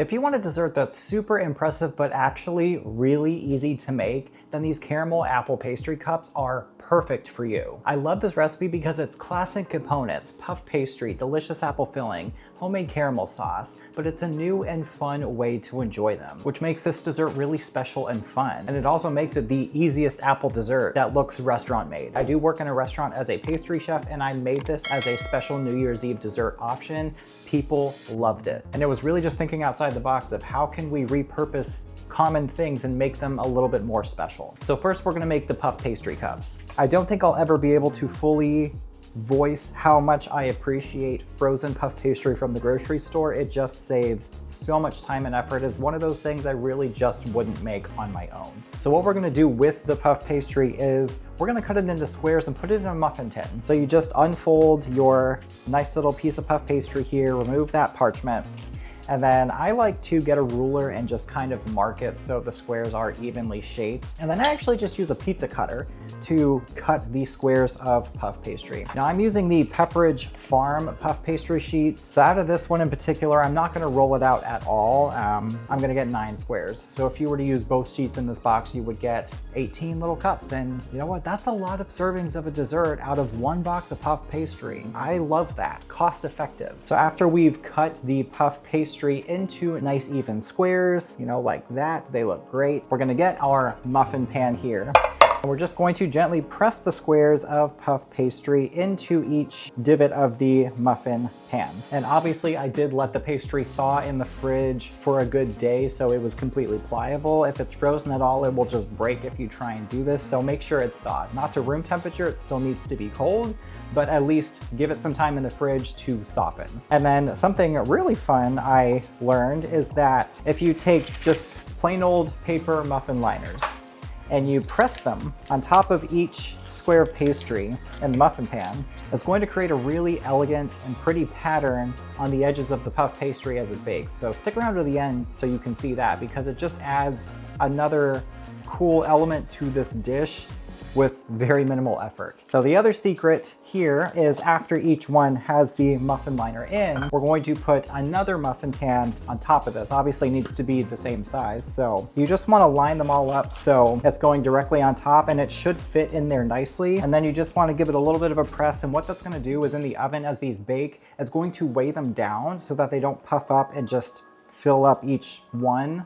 If you want a dessert that's super impressive but actually really easy to make, then these caramel apple pastry cups are perfect for you. I love this recipe because it's classic components: puff pastry, delicious apple filling, homemade caramel sauce, but it's a new and fun way to enjoy them, which makes this dessert really special and fun. And it also makes it the easiest apple dessert that looks restaurant made. I do work in a restaurant as a pastry chef, and I made this as a special New Year's Eve dessert option. People loved it. And it was really just thinking outside the box of how can we repurpose common things and make them a little bit more special. So first we're gonna make the puff pastry cups. I don't think I'll ever be able to fully voice how much I appreciate frozen puff pastry from the grocery store. It just saves so much time and effort. It's one of those things I really just wouldn't make on my own. So what we're gonna do with the puff pastry is we're gonna cut it into squares and put it in a muffin tin. So you just unfold your nice little piece of puff pastry here, remove that parchment, and then I like to get a ruler and just kind of mark it so the squares are evenly shaped. And then I actually just use a pizza cutter to cut the squares of puff pastry. Now I'm using the Pepperidge Farm puff pastry sheets. So out of this one in particular, I'm not gonna roll it out at all. I'm gonna get 9 squares. So if you were to use both sheets in this box, you would get 18 little cups. And you know what? That's a lot of servings of a dessert out of 1 box of puff pastry. I love that, cost effective. So after we've cut the puff pastry into nice even squares, you know, like that, they look great. We're gonna get our muffin pan here. We're just going to gently press the squares of puff pastry into each divot of the muffin pan. And obviously I did let the pastry thaw in the fridge for a good day, so it was completely pliable. If it's frozen at all, it will just break if you try and do this. So make sure it's thawed. Not to room temperature, it still needs to be cold, but at least give it some time in the fridge to soften. And then something really fun I learned is that if you take just plain old paper muffin liners, and you press them on top of each square of pastry in the muffin pan, it's going to create a really elegant and pretty pattern on the edges of the puff pastry as it bakes. So stick around to the end so you can see that, because it just adds another cool element to this dish with very minimal effort. So the other secret here is after each one has the muffin liner in, we're going to put another muffin pan on top of this. Obviously it needs to be the same size. So you just want to line them all up so it's going directly on top, and it should fit in there nicely. And then you just want to give it a little bit of a press. And what that's going to do is in the oven as these bake, it's going to weigh them down so that they don't puff up and just fill up each one.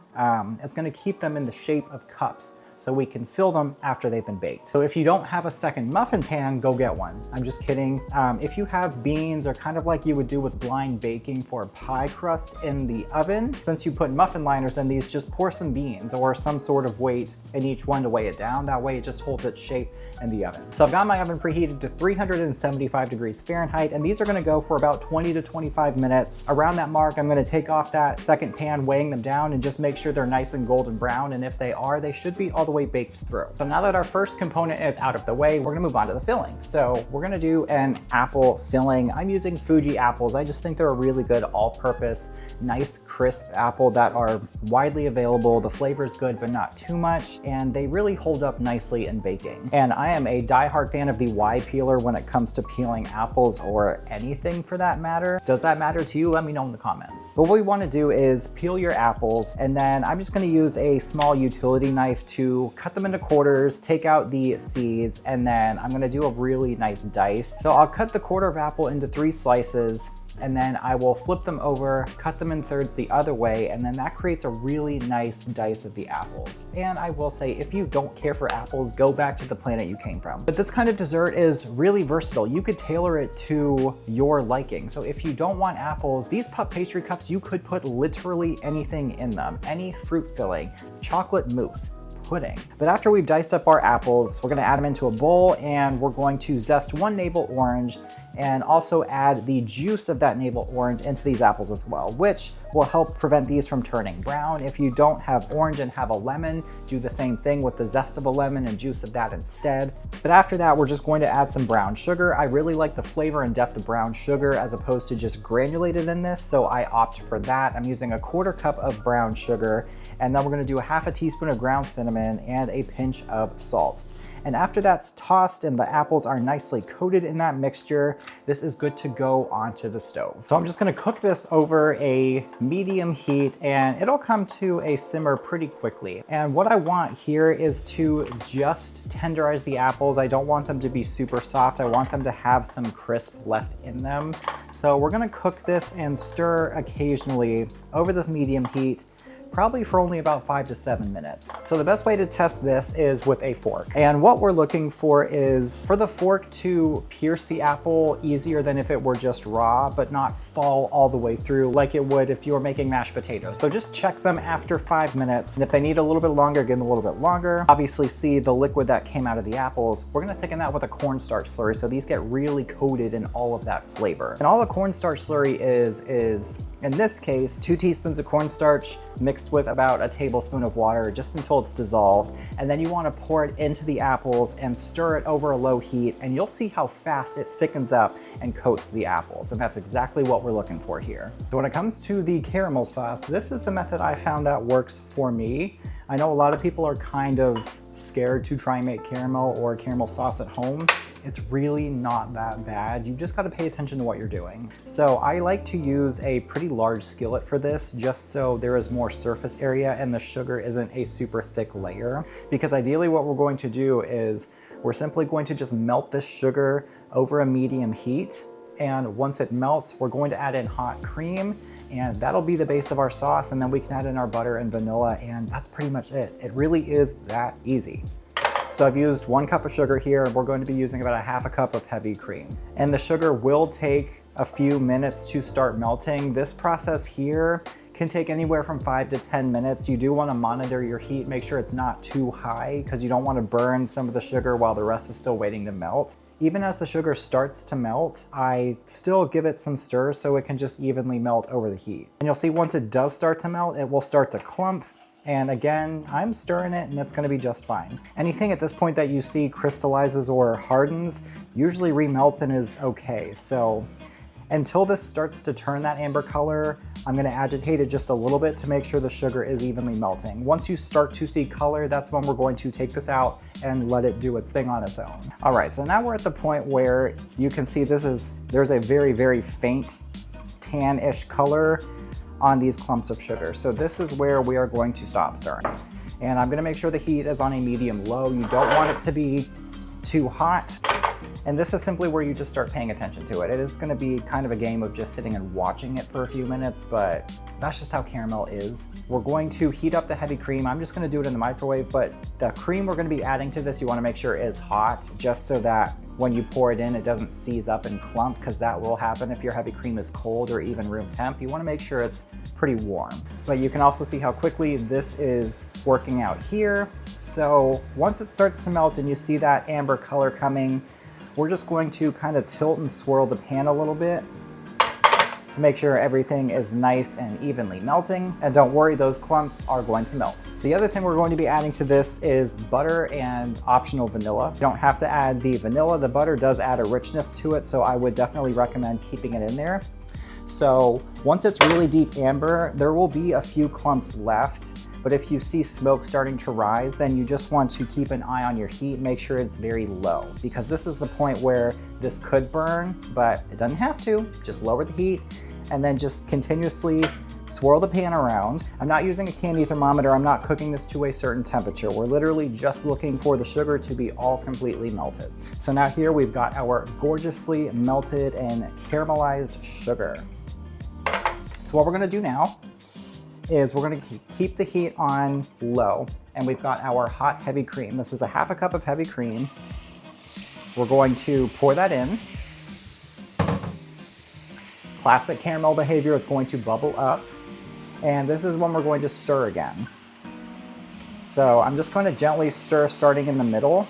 It's going to keep them in the shape of cups, so we can fill them after they've been baked. So if you don't have a second muffin pan, go get one. I'm just kidding. If you have beans, or kind of like you would do with blind baking for pie crust in the oven, since you put muffin liners in these, just pour some beans or some sort of weight in each one to weigh it down. That way it just holds its shape in the oven. So I've got my oven preheated to 375 degrees Fahrenheit, and these are gonna go for about 20 to 25 minutes. Around that mark, I'm gonna take off that second pan, weighing them down, and just make sure they're nice and golden brown. And if they are, they should be all the way baked through. So now that our first component is out of the way, we're gonna move on to the filling. So we're gonna do an apple filling. I'm using Fuji apples. I just think they're a really good all-purpose, nice crisp apple that are widely available. The flavor is good, but not too much, and they really hold up nicely in baking. And I am a diehard fan of the Y peeler when it comes to peeling apples, or anything for that matter. Does that matter to you? Let me know in the comments. But what we want to do is peel your apples, and then I'm just going to use a small utility knife to cut them into quarters, take out the seeds, and then I'm going to do a really nice dice. So I'll cut the quarter of apple into 3 slices, and then I will flip them over, cut them in thirds the other way, and then that creates a really nice dice of the apples. And I will say, if you don't care for apples, go back to the planet you came from. But this kind of dessert is really versatile. You could tailor it to your liking. So if you don't want apples, these puff pastry cups, you could put literally anything in them. Any fruit filling, chocolate mousse, pudding. But after we've diced up our apples, we're gonna add them into a bowl, and we're going to zest 1 navel orange, and also add the juice of that navel orange into these apples as well, which will help prevent these from turning brown. If you don't have orange and have a lemon, do the same thing with the zest of a lemon and juice of that instead. But after that, we're just going to add some brown sugar. I really like the flavor and depth of brown sugar as opposed to just granulated in this, so I opt for that. I'm using a 1/4 cup of brown sugar, and then we're gonna do a 1/2 teaspoon of ground cinnamon and a pinch of salt. And after that's tossed and the apples are nicely coated in that mixture, this is good to go onto the stove. So I'm just gonna cook this over a medium heat and it'll come to a simmer pretty quickly. And what I want here is to just tenderize the apples. I don't want them to be super soft. I want them to have some crisp left in them. So we're gonna cook this and stir occasionally over this medium heat, probably for only about 5 to 7 minutes. So the best way to test this is with a fork. And what we're looking for is for the fork to pierce the apple easier than if it were just raw, but not fall all the way through like it would if you were making mashed potatoes. So just check them after 5 minutes. And if they need a little bit longer, give them a little bit longer. Obviously see the liquid that came out of the apples. We're gonna thicken that with a cornstarch slurry so these get really coated in all of that flavor. And all the cornstarch slurry is in this case, 2 teaspoons of cornstarch mixed with about a tablespoon of water just until it's dissolved. And then you want to pour it into the apples and stir it over a low heat, and you'll see how fast it thickens up and coats the apples. And that's exactly what we're looking for here. So when it comes to the caramel sauce, this is the method I found that works for me. I know a lot of people are kind of scared to try and make caramel or caramel sauce at home. It's really not that bad. You just gotta pay attention to what you're doing. So I like to use a pretty large skillet for this, just so there is more surface area and the sugar isn't a super thick layer. Because ideally what we're going to do is we're simply going to just melt this sugar over a medium heat. And once it melts, we're going to add in hot cream, and that'll be the base of our sauce. And then we can add in our butter and vanilla, and that's pretty much it. It really is that easy. So I've used 1 cup of sugar here, and we're going to be using about a half a cup of heavy cream. And the sugar will take a few minutes to start melting. This process here can take anywhere from 5 to 10 minutes. You do want to monitor your heat, make sure it's not too high because you don't want to burn some of the sugar while the rest is still waiting to melt. Even as the sugar starts to melt, I still give it some stir so it can just evenly melt over the heat. And you'll see once it does start to melt, it will start to clump. And again, I'm stirring it and it's gonna be just fine. Anything at this point that you see crystallizes or hardens, usually remelts and is okay. So until this starts to turn that amber color, I'm gonna agitate it just a little bit to make sure the sugar is evenly melting. Once you start to see color, that's when we're going to take this out and let it do its thing on its own. All right, so now we're at the point where you can see there's a very, very faint tan-ish color on these clumps of sugar. So this is where we are going to stop stirring. And I'm gonna make sure the heat is on a medium low. You don't want it to be too hot. And this is simply where you just start paying attention to it. It is gonna be kind of a game of just sitting and watching it for a few minutes, but that's just how caramel is. We're going to heat up the heavy cream. I'm just gonna do it in the microwave, but the cream we're gonna be adding to this, you wanna make sure is hot, just so that when you pour it in, it doesn't seize up and clump, because that will happen if your heavy cream is cold or even room temp. You wanna make sure it's pretty warm. But you can also see how quickly this is working out here. So once it starts to melt and you see that amber color coming, we're just going to kind of tilt and swirl the pan a little bit to make sure everything is nice and evenly melting. And don't worry, those clumps are going to melt. The other thing we're going to be adding to this is butter and optional vanilla. You don't have to add the vanilla. The butter does add a richness to it, so I would definitely recommend keeping it in there. So once it's really deep amber, there will be a few clumps left. But if you see smoke starting to rise, then you just want to keep an eye on your heat, make sure it's very low, because this is the point where this could burn, but it doesn't have to. Just lower the heat and then just continuously swirl the pan around. I'm not using a candy thermometer. I'm not cooking this to a certain temperature. We're literally just looking for the sugar to be all completely melted. So now here we've got our gorgeously melted and caramelized sugar. So what we're gonna do now is we're gonna keep the heat on low, and we've got our hot heavy cream. This is a half a cup of heavy cream. We're going to pour that in. Classic caramel behavior is going to bubble up, and this is when we're going to stir again. So I'm just going to gently stir starting in the middle,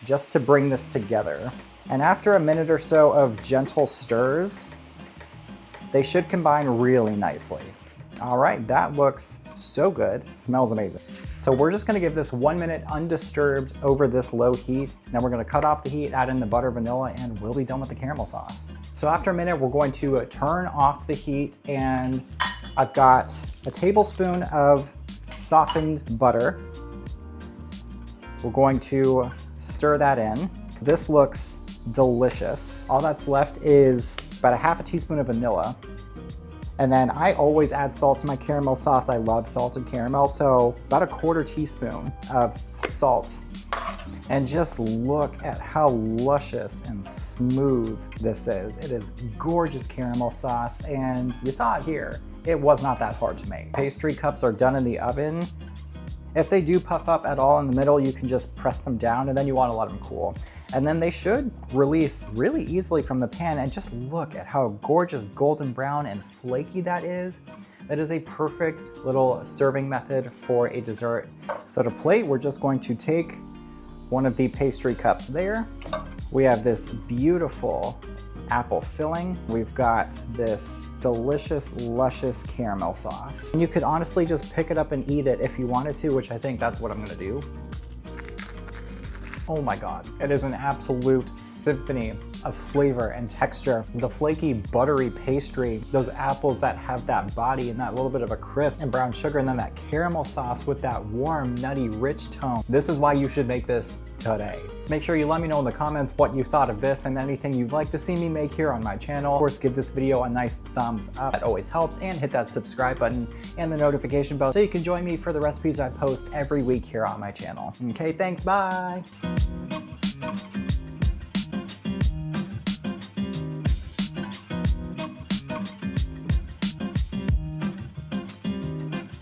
just to bring this together. And after a minute or so of gentle stirs, they should combine really nicely. All right, that looks so good, smells amazing. So we're just gonna give this 1 minute undisturbed over this low heat. Then we're gonna cut off the heat, add in the butter, vanilla, and we'll be done with the caramel sauce. So after a minute, we're going to turn off the heat, and I've got a tablespoon of softened butter. We're going to stir that in. This looks delicious. All that's left is about a half a teaspoon of vanilla. And then I always add salt to my caramel sauce. I love salted caramel, so about a quarter teaspoon of salt. And just look at how luscious and smooth this is. It is gorgeous caramel sauce, and you saw it here. It was not that hard to make. Pastry cups are done in the oven. If they do puff up at all in the middle, you can just press them down, and then you want to let them cool. And then they should release really easily from the pan, and just look at how gorgeous golden brown and flaky that is. That is a perfect little serving method for a dessert. So to plate, we're just going to take one of the pastry cups there. We have this beautiful apple filling. We've got this delicious, luscious caramel sauce. And you could honestly just pick it up and eat it if you wanted to, which I think that's what I'm gonna do. Oh my God, it is an absolute symphony of flavor and texture. The flaky, buttery pastry, those apples that have that body and that little bit of a crisp and brown sugar, and then that caramel sauce with that warm, nutty, rich tone. This is why you should make this today. Make sure you let me know in the comments what you thought of this and anything you'd like to see me make here on my channel. Of course, give this video a nice thumbs up. That always helps, and hit that subscribe button and the notification bell so you can join me for the recipes I post every week here on my channel. Okay, thanks, bye.